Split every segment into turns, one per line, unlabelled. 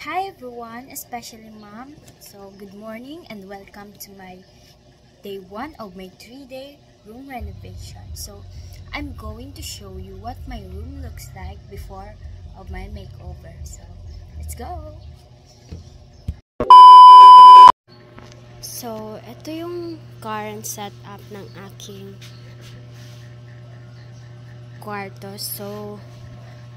Hi everyone, especially mom. So good morning and welcome to my day 1 of my 3-day room renovation. So I'm going to show you what my room looks like before of my makeover. So let's go! So ito yung current setup ng aking kwarto. So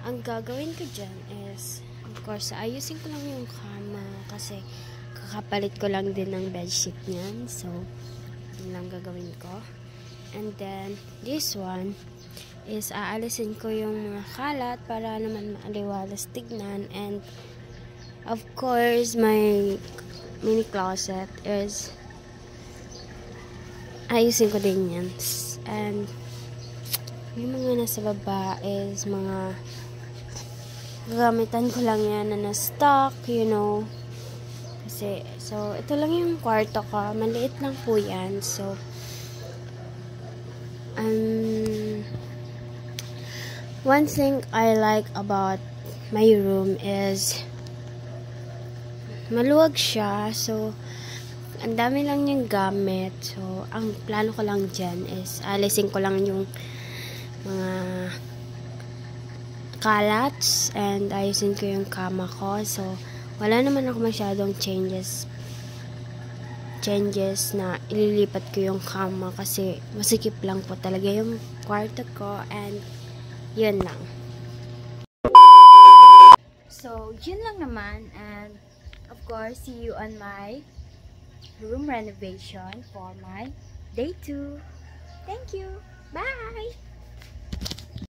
ang gagawin ko dyan is, of course, ayusin ko lang yung kama kasi kakapalit ko lang din ng bedsheet niyan. So, yun lang gagawin ko. And then, this one is aalisin ko yung mga kalat para naman maaliwalas tignan. And, of course, my mini closet is ayusin ko din yan. And, yung mga nasa baba is mga gagamitan ko lang yan na na-stock, you know. Kasi, so, ito lang yung kwarto ko. Maliit lang po yan. So, one thing I like about my room is maluwag siya. So, ang dami lang yung gamit. So, ang plano ko lang dyan is alisin ko lang yung mga kalats and ayusin ko yung kama ko. So, wala naman ako masyadong changes na ililipat ko yung kama kasi masikip lang po talaga yung kwarto ko and yun lang. So, yun lang naman and of course, see you on my room renovation for my day 2. Thank you! Bye!